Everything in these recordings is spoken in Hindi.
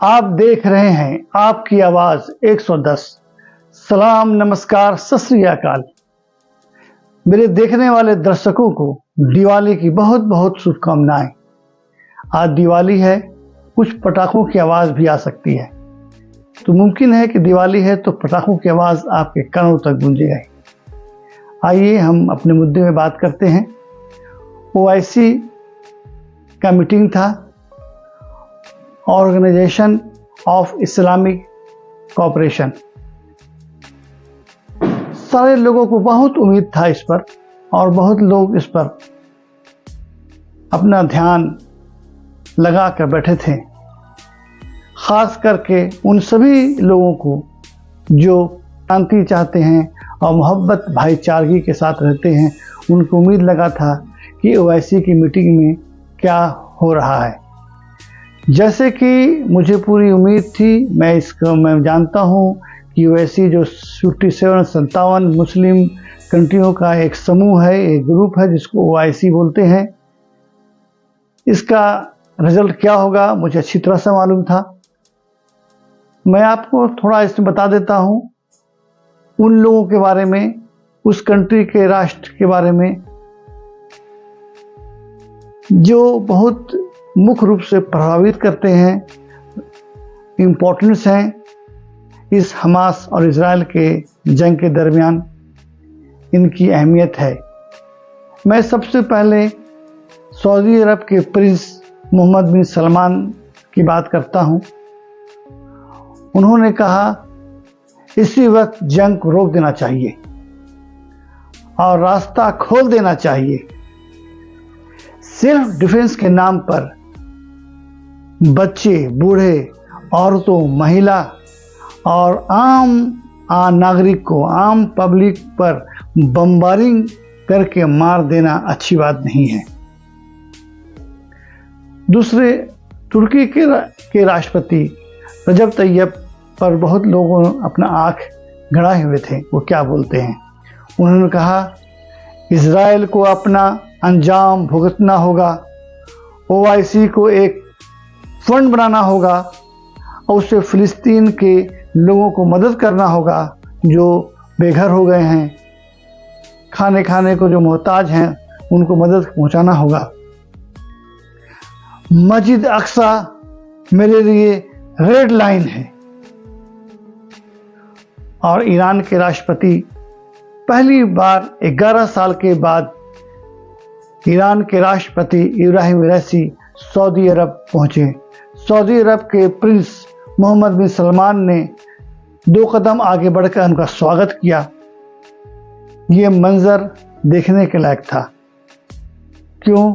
आप देख रहे हैं आपकी आवाज 110। सलाम, नमस्कार, सत श्री अकाल। मेरे देखने वाले दर्शकों को दिवाली की बहुत बहुत शुभकामनाएं। आज दिवाली है, कुछ पटाखों की आवाज भी आ सकती है, तो मुमकिन है कि दिवाली है तो पटाखों की आवाज आपके कानों तक गूंजेगी। आइए हम अपने मुद्दे में बात करते हैं। OIC का मीटिंग था, ऑर्गेनाइजेशन ऑफ इस्लामिक कोऑपरेशन। सारे लोगों को बहुत उम्मीद था इस पर, और बहुत लोग इस पर अपना ध्यान लगा कर बैठे थे। खास करके उन सभी लोगों को जो शांति चाहते हैं और मोहब्बत भाईचारगी के साथ रहते हैं, उनको उम्मीद लगा था कि OIC की मीटिंग में क्या हो रहा है। जैसे कि मुझे पूरी उम्मीद थी, मैं जानता हूँ कि OIC जो 57 मुस्लिम कंट्रियों का एक समूह है, एक ग्रुप है जिसको OIC बोलते हैं। इसका रिजल्ट क्या होगा मुझे अच्छी तरह से मालूम था। मैं आपको थोड़ा इसमें बता देता हूँ उन लोगों के बारे में, उस कंट्री के राष्ट्र के बारे में जो बहुत मुख्य रूप से प्रभावित करते हैं, इम्पोर्टेंस हैं इस हमास और इजराइल के जंग के दरमियान, इनकी अहमियत है। मैं सबसे पहले सऊदी अरब के प्रिंस मोहम्मद बिन सलमान की बात करता हूं। उन्होंने कहा इसी वक्त जंग को रोक देना चाहिए और रास्ता खोल देना चाहिए। सेल्फ डिफेंस के नाम पर बच्चे, बूढ़े, औरतों, महिला और आम नागरिक को, आम पब्लिक पर बम्बारिंग करके मार देना अच्छी बात नहीं है। दूसरे, तुर्की के राष्ट्रपति रजब तैयब पर बहुत लोगों ने अपना आंख गड़ाए हुए थे। वो क्या बोलते हैं? उन्होंने कहा इजराइल को अपना अंजाम भुगतना होगा, OIC को एक फंड बनाना होगा और उससे फिलिस्तीन के लोगों को मदद करना होगा जो बेघर हो गए हैं, खाने को जो मोहताज हैं उनको मदद पहुंचाना होगा। मस्जिद अक्सा मेरे लिए रेड लाइन है। और ईरान के राष्ट्रपति पहली बार 11 साल के बाद ईरान के राष्ट्रपति इब्राहिम रईसी सऊदी अरब पहुंचे। सऊदी अरब के प्रिंस मोहम्मद बिन सलमान ने 2 कदम आगे बढ़कर उनका स्वागत किया। ये मंजर देखने के लायक था। क्यों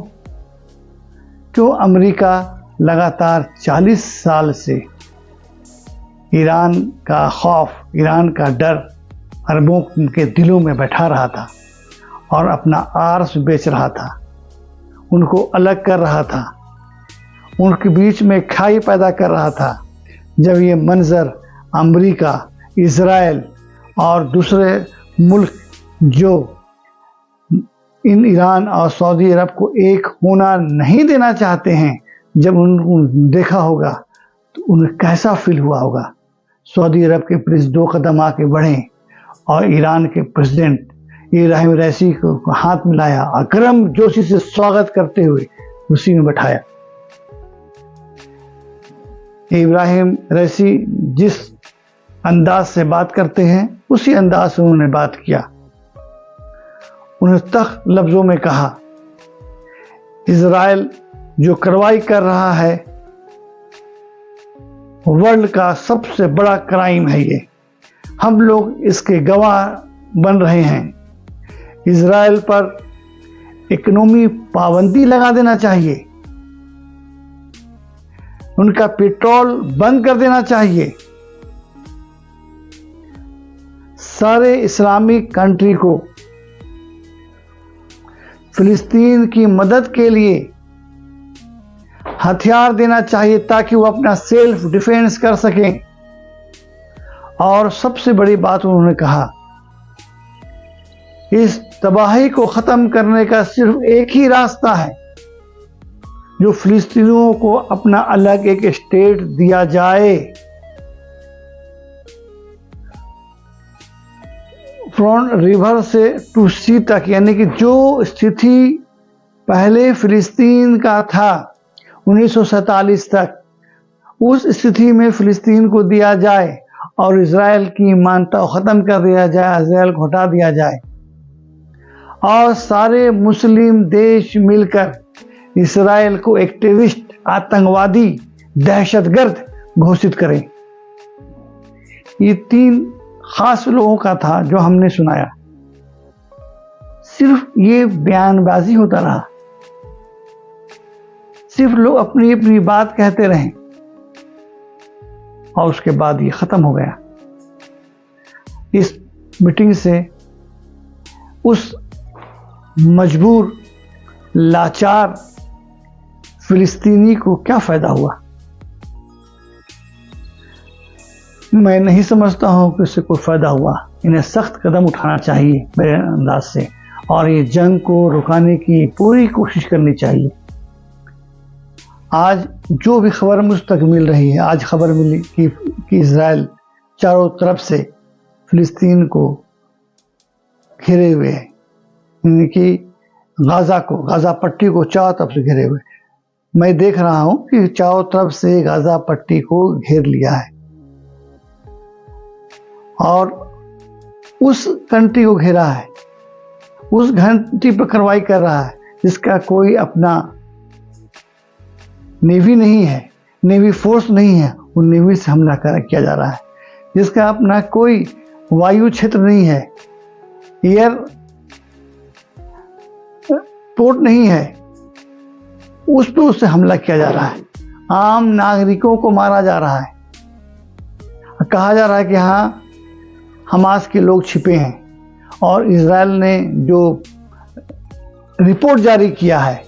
अमेरिका लगातार 40 साल से ईरान का खौफ, ईरान का डर अरबों के दिलों में बैठा रहा था और अपना आर्स बेच रहा था, उनको अलग कर रहा था, उनके बीच में खाई पैदा कर रहा था। जब ये मंजर अमेरिका, इजराइल और दूसरे मुल्क जो इन ईरान और सऊदी अरब को एक होना नहीं देना चाहते हैं, जब उनको देखा होगा तो उन्हें कैसा फील हुआ होगा। सऊदी अरब के प्रिंस 2 कदम आके बढ़े और ईरान के प्रेसिडेंट इब्राहिम रईसी को हाथ मिलाया और गर्म जोशी से स्वागत करते हुए कुर्सी में बैठाया। इब्राहिम रईसी जिस अंदाज से बात करते हैं उसी अंदाज से उन्होंने बात किया। उन्होंने सख्त लफ्जों में कहा इजराइल जो कार्रवाई कर रहा है वर्ल्ड का सबसे बड़ा क्राइम है। ये हम लोग इसके गवाह बन रहे हैं। इजराइल पर इकोनॉमी पाबंदी लगा देना चाहिए, उनका पेट्रोल बंद कर देना चाहिए। सारे इस्लामिक कंट्री को फिलिस्तीन की मदद के लिए हथियार देना चाहिए ताकि वो अपना सेल्फ डिफेंस कर सकें। और सबसे बड़ी बात उन्होंने कहा इस तबाही को खत्म करने का सिर्फ एक ही रास्ता है, जो फिलिस्तीनियों को अपना अलग एक स्टेट दिया जाए। फ्रॉम रिवर से टू सी तक, यानी कि जो स्थिति पहले फिलिस्तीन का था 1947 तक, उस स्थिति में फिलिस्तीन को दिया जाए और इजराइल की मान्यता खत्म कर दिया जाए, इजराइल को हटा दिया जाए और सारे मुस्लिम देश मिलकर इजराइल को एक टेररिस्ट, आतंकवादी, दहशतगर्द घोषित करें। ये 3 खास लोगों का था जो हमने सुनाया। सिर्फ ये बयानबाजी होता रहा, सिर्फ लोग अपनी अपनी बात कहते रहे और उसके बाद ये खत्म हो गया। इस मीटिंग से उस मजबूर, लाचार फिलिस्तीनी को क्या फायदा हुआ? मैं नहीं समझता हूं कि इससे कोई फायदा हुआ। इन्हें सख्त कदम उठाना चाहिए मेरे अंदाज से, और ये जंग को रुकाने की पूरी कोशिश करनी चाहिए। आज जो भी खबर मुझ तक मिल रही है, आज खबर मिली कि इजराइल चारों तरफ से फिलिस्तीन को घेरे हुए है, यानी कि गाजा पट्टी को चारों तरफ से घेरे हुए। मैं देख रहा हूं कि चारों तरफ से गाजा पट्टी को घेर लिया है और उस कंट्री को घेरा है, उस घंटी पर कार्रवाई कर रहा है जिसका कोई अपना नेवी नहीं है, नेवी फोर्स नहीं है, वो नेवी से हमला किया जा रहा है। जिसका अपना कोई वायु क्षेत्र नहीं है, एयर पोर्ट नहीं है, उस पर उससे हमला किया जा रहा है। आम नागरिकों को मारा जा रहा है। कहा जा रहा है कि हाँ, हमास के लोग छिपे हैं, और इजराइल ने जो रिपोर्ट जारी किया है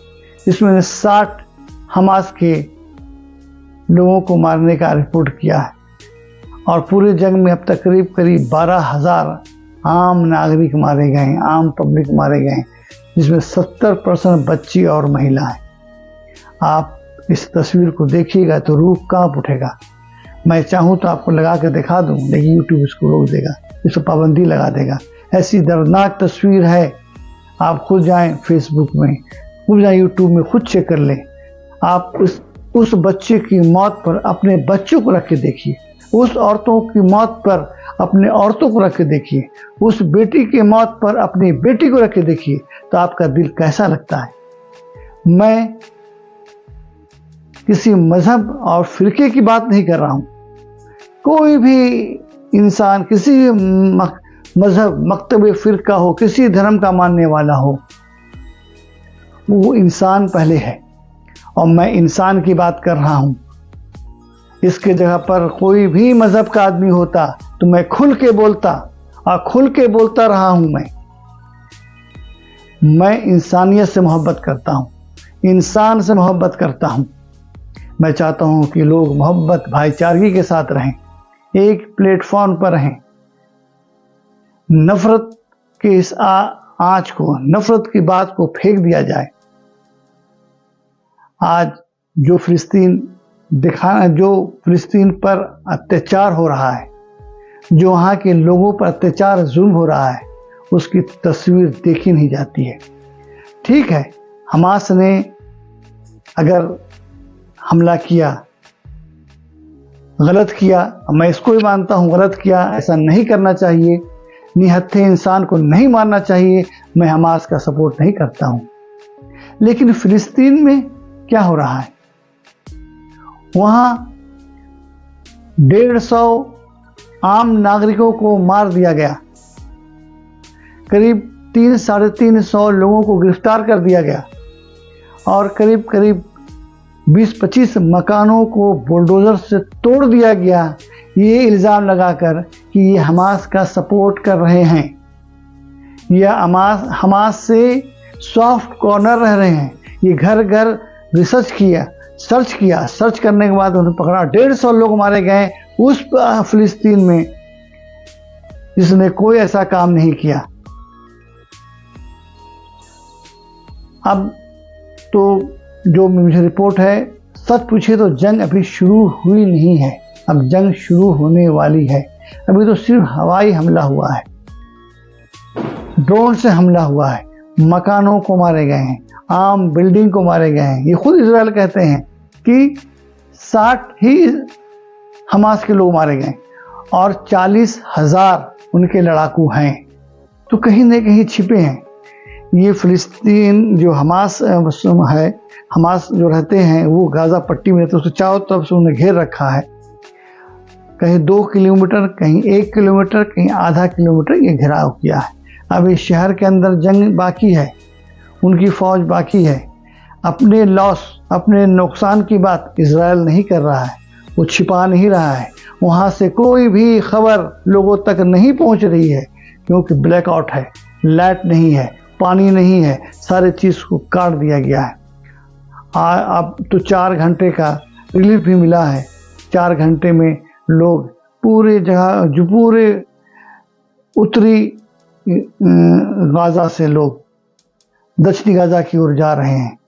इसमें 60 हमास के लोगों को मारने का रिपोर्ट किया है, और पूरे जंग में अब तक करीब 12,000 आम नागरिक मारे गए हैं, आम पब्लिक मारे गए हैं, जिसमें 70% बच्ची और महिला है। आप इस तस्वीर को देखिएगा तो रूह कांप उठेगा। मैं चाहूँ तो आपको लगा कर दिखा दूँ, लेकिन यूट्यूब इसको रोक देगा, इस पर पाबंदी लगा देगा। ऐसी दर्दनाक तस्वीर है। आप खुद जाएं फेसबुक में, खुद जाएं यूट्यूब में, खुद चेक कर लें। आप उस बच्चे की मौत पर अपने बच्चों को रख के देखिए, उस औरतों की मौत पर अपने औरतों को रख के देखिए, उस बेटी की मौत पर अपनी बेटी को रख के देखिए, तो आपका दिल कैसा लगता है। मैं किसी मजहब और फिरके की बात नहीं कर रहा हूं। कोई भी इंसान किसी मजहब, मकतब, फिरका हो, किसी धर्म का मानने वाला हो, वो इंसान पहले है, और मैं इंसान की बात कर रहा हूं। इसके जगह पर कोई भी मजहब का आदमी होता तो मैं खुल के बोलता, और खुल के बोलता रहा हूं। मैं इंसानियत से मोहब्बत करता हूं, इंसान से मोहब्बत करता हूं। मैं चाहता हूं कि लोग मोहब्बत, भाईचारगी के साथ रहें, एक प्लेटफॉर्म पर रहें। नफरत के इस आँच को, नफरत की बात को फेंक दिया जाए। आज जो फिलिस्तीन पर अत्याचार हो रहा है, जो वहाँ के लोगों पर अत्याचार, जुल्म हो रहा है, उसकी तस्वीर देखी नहीं जाती है। ठीक है, हमास ने अगर हमला किया, गलत किया, मैं इसको भी मानता हूँ गलत किया, ऐसा नहीं करना चाहिए। निहत्थे इंसान को नहीं मारना चाहिए। मैं हमास का सपोर्ट नहीं करता हूँ। लेकिन फिलिस्तीन में क्या हो रहा है? वहां 150 आम नागरिकों को मार दिया गया, करीब 300-350 लोगों को गिरफ्तार कर दिया गया, और करीब 20-25 मकानों को बुलडोजर से तोड़ दिया गया, ये इल्ज़ाम लगाकर कि ये हमास का सपोर्ट कर रहे हैं, या हमास से सॉफ्ट कॉर्नर रह रहे हैं। ये घर घर रिसर्च किया, सर्च करने के बाद उन्हें पकड़ा। 150 लोग मारे गए उस फिलिस्तीन में जिसने कोई ऐसा काम नहीं किया। अब तो जो मुझे रिपोर्ट है, सच पूछे तो जंग अभी शुरू हुई नहीं है, अब जंग शुरू होने वाली है। अभी तो सिर्फ हवाई हमला हुआ है, ड्रोन से हमला हुआ है, मकानों को मारे गए हैं, आम बिल्डिंग को मारे गए हैं। ये खुद इजराइल कहते हैं कि 60 ही हमास के लोग मारे गए और 40,000 उनके लड़ाकू हैं, तो कहीं न कहीं छिपे हैं। ये फिलिस्तीन जो हमास है, हमास जो रहते हैं वो गाज़ा पट्टी में, तो उसको चारों तरफ से उन्हें घेर रखा है। कहीं 2 किलोमीटर, कहीं 1 किलोमीटर, कहीं आधा किलोमीटर ये घेराव किया है। अब इस शहर के अंदर जंग बाकी है, उनकी फौज बाकी है। अपने लॉस, अपने नुकसान की बात इजराइल नहीं कर रहा है, वो छिपा नहीं रहा है। वहाँ से कोई भी खबर लोगों तक नहीं पहुँच रही है, क्योंकि ब्लैकआउट है, लाइट नहीं है, पानी नहीं है, सारे चीज़ को काट दिया गया है। अब तो 4 घंटे का रिलीफ भी मिला है। 4 घंटे में लोग पूरे जगह, जो पूरे उत्तरी गाज़ा से लोग दक्षिणी गाज़ा की ओर जा रहे हैं।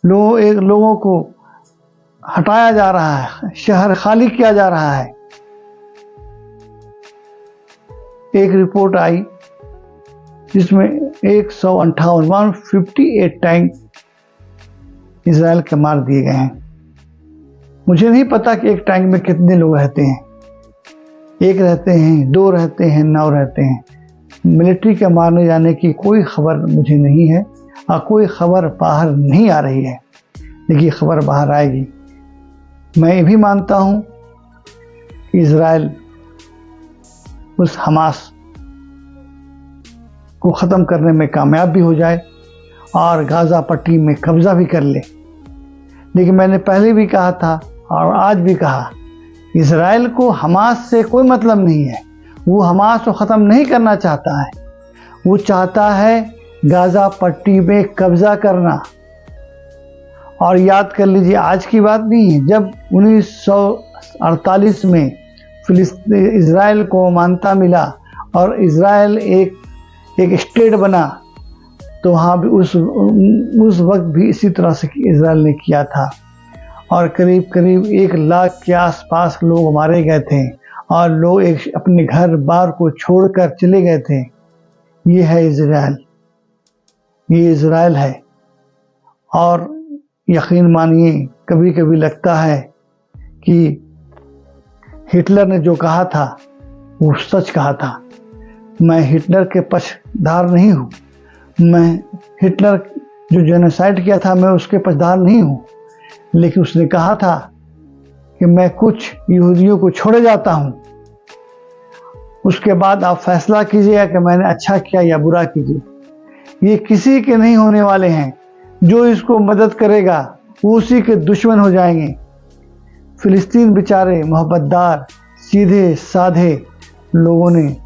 लोगों को हटाया जा रहा है, शहर खाली किया जा रहा है। एक रिपोर्ट आई जिसमें 158 टैंक इजराइल के मार दिए गए हैं। मुझे नहीं पता कि एक टैंक में कितने लोग रहते हैं, 1 रहते हैं, 2 रहते हैं, 9 रहते हैं। मिलिट्री के मारने जाने की कोई खबर मुझे नहीं है और कोई खबर बाहर नहीं आ रही है, लेकिन खबर बाहर आएगी। मैं ये भी मानता हूँ कि इजराइल उस हमास को ख़त्म करने में कामयाब भी हो जाए और गाज़ा पट्टी में कब्ज़ा भी कर ले। लेकिन मैंने पहले भी कहा था और आज भी कहा, इजराइल को हमास से कोई मतलब नहीं है। वो हमास को ख़त्म नहीं करना चाहता है, वो चाहता है गाज़ा पट्टी में कब्ज़ा करना। और याद कर लीजिए, आज की बात नहीं है, जब 1948 में इजराइल को मान्यता मिला और इजराइल एक स्टेट बना, तो वहाँ भी उस वक्त भी इसी तरह से इजराइल ने किया था और करीब 1 लाख के आसपास लोग मारे गए थे और लोग अपने घर बार को छोड़कर चले गए थे। ये है इजराइल, ये इजराइल है। और यकीन मानिए, कभी कभी लगता है कि हिटलर ने जो कहा था वो सच कहा था। मैं हिटलर के पक्षधार नहीं हूँ, मैं हिटलर जो जेनोसाइड किया था मैं उसके पक्षधार नहीं हूँ, लेकिन उसने कहा था कि मैं कुछ यहूदियों को छोड़े जाता हूँ, उसके बाद आप फैसला कीजिएगा कि मैंने अच्छा किया या बुरा कीजिए। ये किसी के नहीं होने वाले हैं, जो इसको मदद करेगा वो उसी के दुश्मन हो जाएंगे। फिलिस्तीन बेचारे मोहब्बतदार सीधे साधे लोगों ने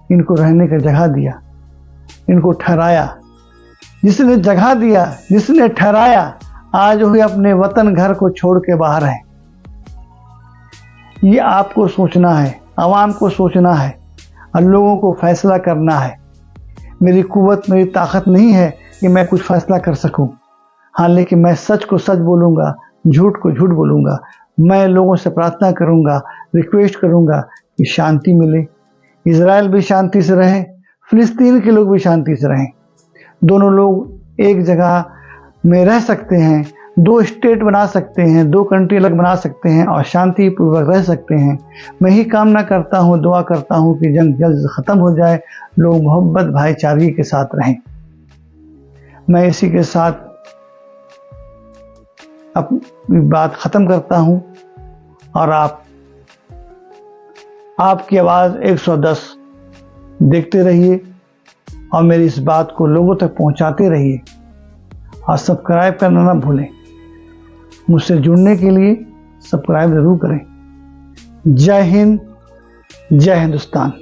इनको रहने का जगह दिया, इनको ठहराया। जिसने जगह दिया, जिसने ठहराया, आज वही अपने वतन घर को छोड़ के बाहर है। ये आपको सोचना है, आवाम को सोचना है और लोगों को फैसला करना है। मेरी कुव्वत, मेरी ताकत नहीं है कि मैं कुछ फैसला कर सकूं। हाँ, लेकिन मैं सच को सच बोलूँगा, झूठ को झूठ बोलूँगा। मैं लोगों से प्रार्थना करूँगा, रिक्वेस्ट करूँगा कि शांति मिले, इजराइल भी शांति से रहे, फिलिस्तीन के लोग भी शांति से रहें। दोनों लोग एक जगह में रह सकते हैं, 2 स्टेट बना सकते हैं, 2 कंट्री अलग बना सकते हैं और शांति पूर्वक रह सकते हैं। मैं ही कामना करता हूँ, दुआ करता हूँ कि जंग जल्द ख़त्म हो जाए, लोग मोहब्बत भाईचारे के साथ रहें। मैं इसी के साथ अपनी बात ख़त्म करता हूँ और आपकी आवाज़ 110 देखते रहिए और मेरी इस बात को लोगों तक पहुँचाते रहिए और सब्सक्राइब करना ना भूलें। मुझसे जुड़ने के लिए सब्सक्राइब ज़रूर करें। जय हिंद, जय हिंदुस्तान।